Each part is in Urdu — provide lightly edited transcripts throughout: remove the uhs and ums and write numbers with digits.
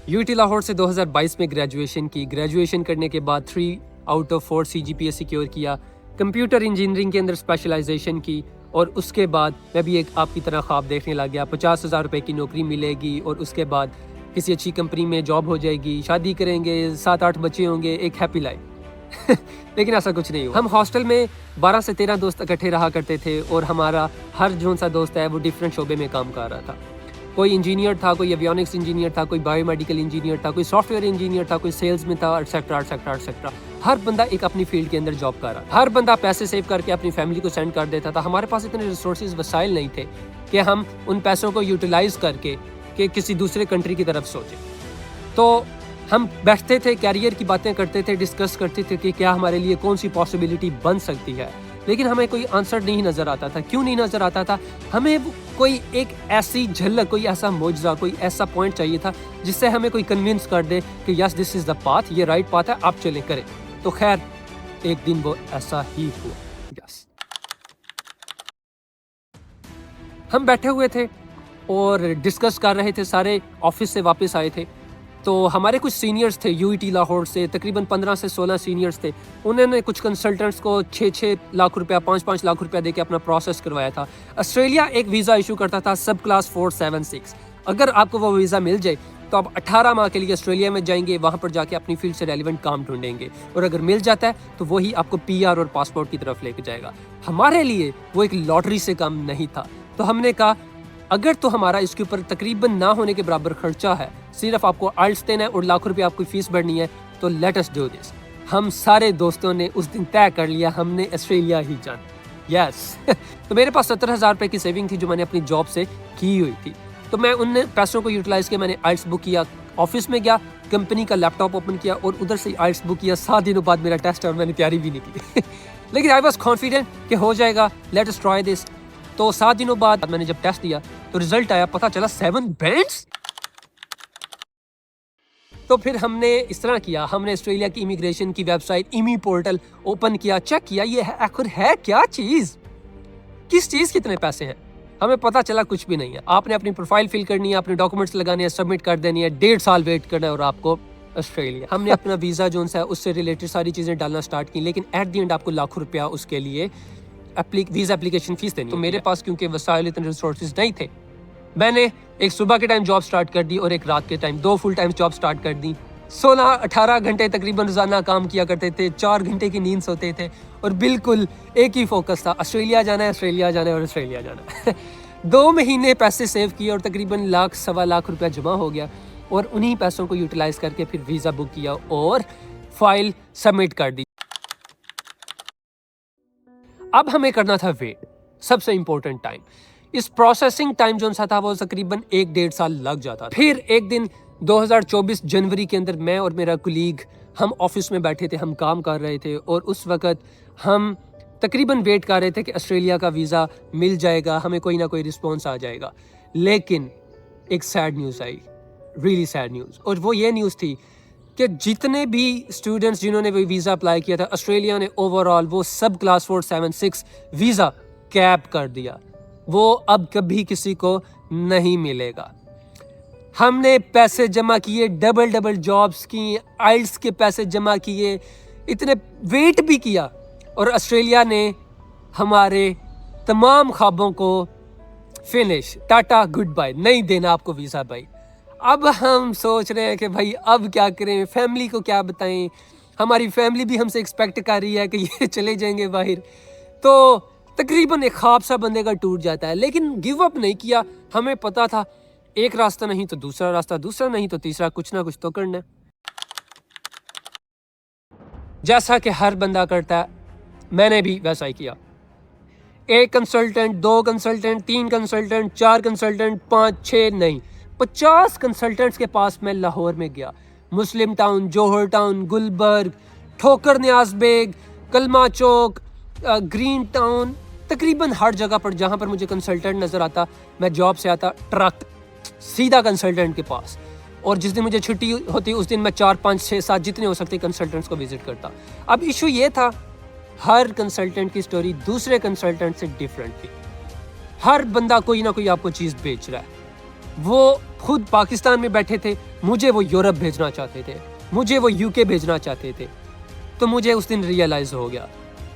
UT لاہور سے 2022 میں گریجویشن کرنے کے بعد 3 آؤٹ آف 4 CGPA سیکیور کیا، کمپیوٹر انجینئرنگ کے اندر اسپیشلائزیشن کی، اور اس کے بعد میں بھی ایک آپ کی طرح خواب دیکھنے لگ گیا 50,000 روپے کی نوکری ملے گی اور اس کے بعد کسی اچھی کمپنی میں جاب ہو جائے گی، شادی کریں گے، 7-8 بچے ہوں گے، ایک ہیپی لائف لیکن ایسا کچھ نہیں ہوا۔ ہم ہاسٹل میں 12 سے 13 دوست اکٹھے رہا کرتے تھے اور ہمارا ہر جون سا دوست ہے وہ ڈیفرنٹ شعبے میں کام کر رہا تھا۔ کوئی انجینئر تھا، کوئی ایویونکس انجینئر تھا، کوئی بایو میڈیکل انجینئر تھا، کوئی سافٹ ویئر انجینئر تھا، کوئی سیلز میں تھا، ایٹسیکٹرا۔ ہر بندہ ایک اپنی فیلڈ کے اندر جاب کر رہا تھا۔ ہر بندہ پیسے سیو کر کے اپنی فیملی کو سینڈ کر دیتا تھا۔ ہمارے پاس اتنے ریسورسز وسائل نہیں تھے کہ ہم ان پیسوں کو یوٹیلائز کر کے کہ کسی دوسرے کنٹری کی طرف سوچیں۔ تو ہم بیٹھتے تھے، کیریئر کی باتیں کرتے تھے، ڈسکس کرتے تھے کہ کیا ہمارے لیے کون سی پاسبلٹی بن سکتی ہے، لیکن ہمیں کوئی آنسر نہیں نظر آتا تھا۔ کیوں نہیں نظر آتا تھا؟ ہمیں کوئی ایک ایسی جھلک، کوئی ایسا معجزہ، کوئی ایسا پوائنٹ چاہیے تھا جس سے ہمیں کوئی کنونس کر دے کہ یس دس از دا پاتھ، یہ رائٹ پاتھ ہے، آپ چلیں کریں۔ تو خیر ایک دن وہ ایسا ہی ہوا۔ یس ہم بیٹھے ہوئے تھے اور ڈسکس کر رہے تھے، سارے آفس سے واپس آئے تھے، تو ہمارے کچھ سینئرز تھے UET لاہور سے، تقریباً 15 سے 16 سینئرز تھے۔ انہوں نے کچھ کنسلٹنٹس کو 6 لاکھ روپیہ 5 لاکھ روپیہ دے کے اپنا پروسیس کروایا تھا۔ آسٹریلیا ایک ویزا ایشو کرتا تھا سب کلاس 476۔ اگر آپ کو وہ ویزا مل جائے تو آپ 18 ماہ کے لیے آسٹریلیا میں جائیں گے، وہاں پر جا کے اپنی فیلڈ سے ریلیونٹ کام ڈھونڈیں گے، اور اگر مل جاتا ہے تو وہی آپ کو PR اور پاسپورٹ کی طرف لے کے جائے گا۔ ہمارے لیے وہ ایک لاٹری سے کم نہیں تھا، تو ہم نے کہا اگر تو ہمارا اس کے اوپر تقریباً نہ ہونے کے برابر خرچہ ہے، صرف آپ کو آئلٹس دینا ہے اور لاکھ روپے آپ کو فیس بھرنی ہے، تو لیٹ اس ڈو دس۔ ہم سارے دوستوں نے اس دن طے کر لیا ہم نے آسٹریلیا ہی جانا۔ یس تو میرے پاس 70,000 روپے کی سیونگ تھی جو میں نے اپنی جاب سے کی ہوئی تھی، تو میں ان پیسوں کو یوٹیلائز کیا، میں نے آئلٹس بک کیا، آفس میں گیا، کمپنی کا لیپ ٹاپ اوپن کیا اور ادھر سے آئلٹس بک کیا۔ 7 دنوں بعد میرا ٹیسٹ اور میں نے تیاری بھی نہیں کی لیکن آئی واز کانفیڈنٹ کہ ہو جائے گا، لیٹ اس ٹرائی دس۔ تو 7 دنوں بعد میں نے جب ٹیسٹ دیا تو رزلٹ آیا، پتہ چلا 7 بینڈز۔ تو پھر ہم نے اس طرح کیا، ہم نے آسٹریلیا کی امیگریشن کی ویب سائٹ ایمی پورٹل اوپن کیا، چیک کیا یہ آخر ہے کیا چیز، کس چیز کتنے پیسے ہیں۔ ہمیں پتہ چلا کچھ بھی نہیں ہے۔ آپ نے اپنی پروفائل فل کرنی ہے، اپنے ڈاکومنٹس لگانے ہیں، سبمٹ کر دینی ہے، 1.5 سال ویٹ کرنا ہے اور آپ کو آسٹریلیا۔ ہم نے اپنا ویزا جو ہے اس سے ریلیٹڈ ساری چیزیں ڈالنا سٹارٹ کی، لیکن ایٹ دی اینڈ آپ کو لاکھ روپیہ اس کے لیے ویزا اپلیکیشن فیس دینی ہے۔ تو میرے پاس کیونکہ وسائل اتنے ریسورسز نہیں تھے، میں نے ایک صبح کے ٹائم جاب سٹارٹ کر دی اور ایک رات کے time, 2 full time job start کر دی۔ 16-18 گھنٹے تقریباً روزانہ کام کیا کرتے تھے، 4 گھنٹے کی نیند سوتے تھے، اور بالکل ایک ہی فوکس تھا، آسٹریلیا جانا ہے، آسٹریلیا جانا ہے اور آسٹریلیا جانا ہے 2 مہینے پیسے سیو کیے اور تقریباً 1-1.25 روپیہ جمع ہو گیا، اور انہی پیسوں کو یوٹیلائز کر کے پھر ویزا بک کیا اور فائل سبمٹ کر دی۔ اب ہمیں کرنا تھا ویٹ، سب سے امپورٹنٹ ٹائم۔ اس پروسیسنگ ٹائم جو سا تھا وہ تقریباً 1-1.5 سال لگ جاتا تھا۔ پھر ایک دن 2024 جنوری کے اندر میں اور میرا کولیگ ہم آفس میں بیٹھے تھے، ہم کام کر رہے تھے، اور اس وقت ہم تقریباً ویٹ کر رہے تھے کہ آسٹریلیا کا ویزا مل جائے گا، ہمیں کوئی نہ کوئی رسپانس آ جائے گا۔ لیکن ایک سیڈ نیوز آئی، ریئلی سیڈ نیوز، اور وہ یہ نیوز تھی کہ جتنے بھی اسٹوڈنٹس جنہوں نے ویزا اپلائی کیا تھا، آسٹریلیا نے اوور آل وہ سب کلاس 476 ویزا کیپ کر دیا، وہ اب کبھی کسی کو نہیں ملے گا۔ ہم نے پیسے جمع کیے، ڈبل جابس کی، آئلٹس کے پیسے جمع کیے، اتنے ویٹ بھی کیا، اور آسٹریلیا نے ہمارے تمام خوابوں کو فنش، ٹاٹا گڈ بائی، نہیں دینا آپ کو ویزا بھائی۔ اب ہم سوچ رہے ہیں کہ بھائی اب کیا کریں، فیملی کو کیا بتائیں، ہماری فیملی بھی ہم سے ایکسپیکٹ کر رہی ہے کہ یہ چلے جائیں گے باہر، تو تقریباً ایک خواب سا بندے کا ٹوٹ جاتا ہے، لیکن گیو اپ نہیں کیا۔ ہمیں پتا تھا ایک راستہ نہیں تو دوسرا راستہ، دوسرا نہیں تو تیسرا، کچھ نہ کچھ تو کرنا ہے۔ جیسا کہ ہر بندہ کرتا ہے، میں نے بھی ویسا ہی کیا۔ 1 کنسلٹنٹ، 2 کنسلٹنٹ، 3 کنسلٹنٹ، 4 کنسلٹنٹ، 5 6 نہیں 50 کنسلٹنٹس کے پاس میں لاہور میں گیا، مسلم ٹاؤن، جوہر ٹاؤن، گلبرگ، ٹھوکر نیاز بیگ، کلمہ چوک، گرین ٹاؤن، تقریباً ہر جگہ پر جہاں پر مجھے کنسلٹنٹ نظر آتا، میں جاب سے آتا ٹرک سیدھا کنسلٹنٹ کے پاس، اور جس دن مجھے چھٹی ہوتی اس دن میں 4 5 6 7 جتنے ہو سکتے کنسلٹنٹس کو وزٹ کرتا۔ اب ایشو یہ تھا، ہر کنسلٹنٹ کی سٹوری دوسرے کنسلٹنٹ سے ڈیفرنٹ تھی، ہر بندہ کوئی نہ کوئی آپ کو چیز بیچ رہا ہے۔ وہ خود پاکستان میں بیٹھے تھے، مجھے وہ یورپ بھیجنا چاہتے تھے, مجھے وہ UK بھیجنا چاہتے تھے. تو مجھے اس دن ریئلائز ہو گیا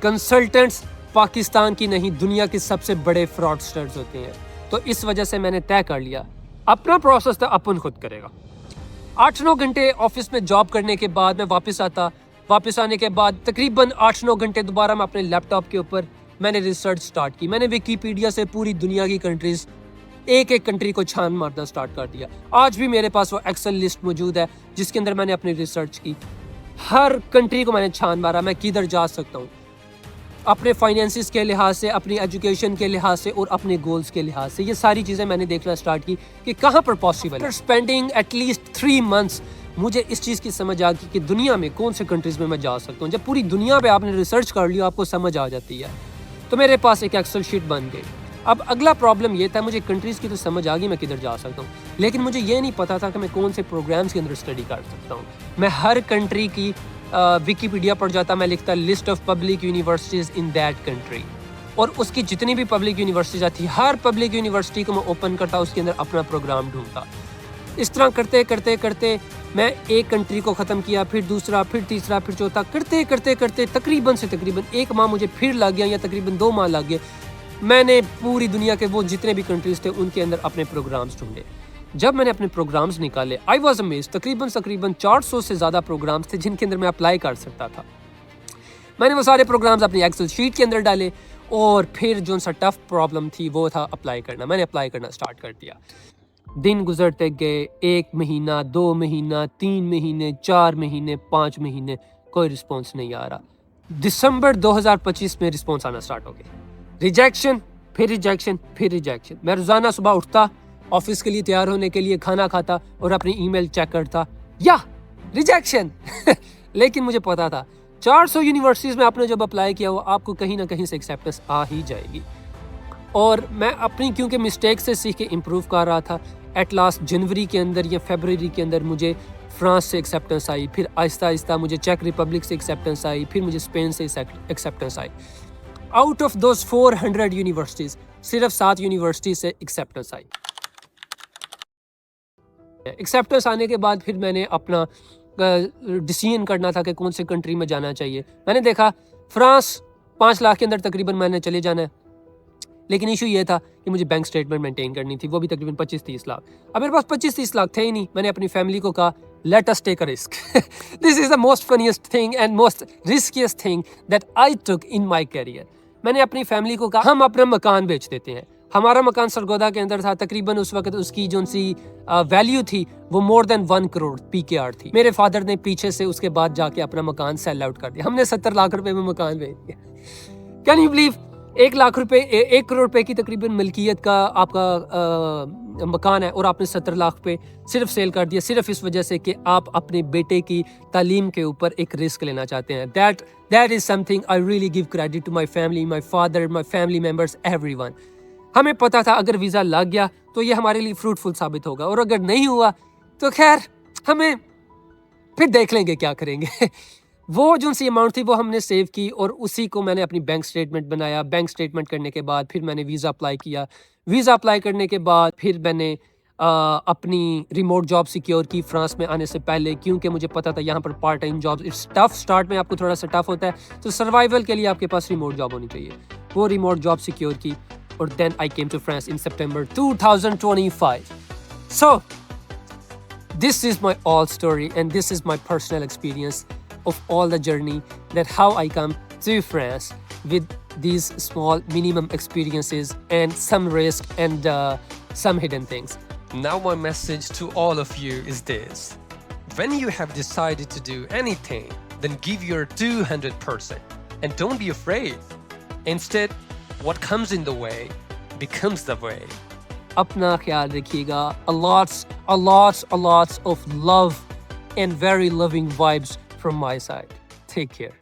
کنسلٹنٹس پاکستان کی نہیں دنیا کے سب سے بڑے فراڈسٹرز ہوتے ہیں. تو اس وجہ سے میں نے طے کر لیا اپنا پروسیس تو اپن خود کرے گا. 8-9 گھنٹے آفس میں جاب کرنے کے بعد میں واپس آنے کے بعد تقریباً 8-9 گھنٹے دوبارہ میں اپنے لیپ ٹاپ کے اوپر میں نے ریسرچ سٹارٹ کی. میں نے ویکیپیڈیا سے پوری دنیا کی کنٹریز ایک کنٹری کو چھان مارنا سٹارٹ کر دیا. آج بھی میرے پاس وہ ایکسل لسٹ موجود ہے جس کے اندر میں نے اپنی ریسرچ کی. ہر کنٹری کو میں نے چھان مارا, میں کدھر جا سکتا ہوں اپنے فائنینسز کے لحاظ سے, اپنی ایجوکیشن کے لحاظ سے اور اپنے گولز کے لحاظ سے. یہ ساری چیزیں میں نے دیکھنا سٹارٹ کی کہ کہاں پر پاسبل ہے. اسپینڈنگ ایٹ لیسٹ 3 months مجھے اس چیز کی سمجھ آ گئی کہ دنیا میں کون سے کنٹریز میں جا سکتا ہوں. جب پوری دنیا پہ آپ نے ریسرچ کر لی آپ کو سمجھ آ جاتی ہے. تو میرے پاس ایک ایکسل شیٹ بن گئی. اب اگلا پرابلم یہ تھا, مجھے کنٹریز کی تو سمجھ آ گئی میں کدھر جا سکتا ہوں, لیکن مجھے یہ نہیں پتا تھا کہ میں کون سے پروگرامز کے اندر اسٹڈی کر سکتا ہوں. میں ہر کنٹری کی ویکیپیڈیا پر جاتا, میں لکھتا list of public universities in that country, اور اس کی جتنی بھی پبلک یونیورسٹیز آتی ہر پبلک یونیورسٹی کو میں اوپن کرتا, اس کے اندر اپنا پروگرام ڈھونڈتا. اس طرح کرتے کرتے کرتے میں ایک کنٹری کو ختم کیا, پھر دوسرا, پھر تیسرا, پھر چوتھا, کرتے کرتے کرتے تقریباً 1 ماہ مجھے پھر لگ گیا, یا تقریباً 2 ماہ لگ گئے. میں نے پوری دنیا کے وہ جتنے بھی کنٹریز تھے ان کے اندر اپنے پروگرامز ڈھونڈے. جب میں نے اپنے پروگرامز نکالے آئی واز امیزڈ. تقریباً 400 سے زیادہ پروگرامز تھے جن کے اندر میں اپلائی کر سکتا تھا. میں نے وہ سارے پروگرامز اپنی ایکسل شیٹ کے اندر ڈالے, اور پھر جو سا ٹف پرابلم تھی وہ تھا اپلائی کرنا. میں نے اپلائی کرنا سٹارٹ کر دیا. دن گزرتے گئے, 1 مہینہ, 2 مہینہ, 3 مہینے, 4 مہینے, 5 مہینے, کوئی رسپانس نہیں آ رہا. دسمبر 2025 میں رسپانس آنا سٹارٹ ہو گیا. ریجیکشن, پھر ریجیکشن, پھر ریجیکشن. میں روزانہ صبح اٹھتا, آفس کے لیے تیار ہونے کے لیے کھانا کھاتا اور اپنی ای میل چیک کرتا, یا ریجیکشن. لیکن مجھے پتا تھا 400 یونیورسٹیز میں آپ نے جب اپلائی کیا وہ آپ کو کہیں نہ کہیں سے ایکسیپٹنس آ ہی جائے گی. اور میں اپنی کیونکہ مسٹیک سے سیکھ کے امپروو کر رہا تھا, ایٹ لاسٹ جنوری کے اندر یا فیبروری کے اندر مجھے فرانس سے ایکسیپٹنس آئی, پھر آہستہ آہستہ مجھے چیک ریپبلک سے ایکسیپٹنس آئی, پھر مجھے اسپین سے acceptance I. Out of those 400 universities صرف 7 یونیورسٹیز سے ایکسیپٹنس آئی. ایکسیپٹنس آنے کے بعد پھر میں نے اپنا ڈیسیژن کرنا تھا کہ کون سے کنٹری میں جانا چاہیے. میں نے دیکھا فرانس 5 لاکھ کے اندر تقریباً میں نے چلے جانا ہے, لیکن ایشو یہ تھا کہ مجھے بینک اسٹیٹمنٹ مینٹین کرنی تھی, وہ بھی تقریباً 25-30 لاکھ. اب میرے پاس 25-30 لاکھ تھے ہی نہیں. میں نے اپنی فیملی کو کہا let us take a risk. This is the most funniest thing and most riskiest thing that I took in my career. میں نے اپنی فیملی کو کہا ہم اپنا مکان بیچ دیتے ہیں. ہمارا مکان سرگودا کے اندر تھا, تقریباً اس وقت اس کی جو سی ویلیو تھی وہ more than 1 کروڑ PKR تھی. میرے فادر نے پیچھے سے اس کے بعد جا کے اپنا مکان سیل آؤٹ کر دیا. ہم نے 70 لاکھ روپے میں مکان بیچ دیا. کین یو بلیو 1 کروڑ روپے کی تقریباً ملکیت کا آپ کا مکان ہے, اور آپ نے 70 لاکھ پہ صرف سیل کر دیا, صرف اس وجہ سے کہ آپ اپنے بیٹے کی تعلیم کے اوپر ایک رسک لینا چاہتے ہیں. That is something I really give credit to my family, my father, my family members, everyone. ہمیں پتا تھا اگر ویزا لگ گیا تو یہ ہمارے لیے فروٹفل ثابت ہوگا, اور اگر نہیں ہوا تو خیر ہمیں پھر دیکھ لیں گے کیا کریں گے. وہ جو سی اماؤنٹ تھی وہ ہم نے سیو کی, اور اسی کو میں نے اپنی بینک سٹیٹمنٹ بنایا. بینک سٹیٹمنٹ کرنے کے بعد پھر میں نے ویزا اپلائی کیا. ویزا اپلائی کرنے کے بعد پھر میں نے اپنی ریموٹ جاب سیکیور کی فرانس میں آنے سے پہلے, کیونکہ مجھے پتا تھا یہاں پر part time job it's tough. Start میں آپ کو تھوڑا سا ٹف ہوتا ہے, تو سروائیول کے لیے آپ کے پاس ریموٹ جاب ہونی چاہیے. وہ ریموٹ جاب سیکیور کی, اور then I came to France in September 2025. So this is my all story and this is my personal experience of all the journey, that how I come to France with these small minimum experiences and some risk and some hidden things. Now my message to all of you is this: when you have decided to do anything, then give your 200% and don't be afraid. Instead, what comes in the way becomes the way. اپنا خیال رکھیے گا. A lots of love and very loving vibes from my side. Take care.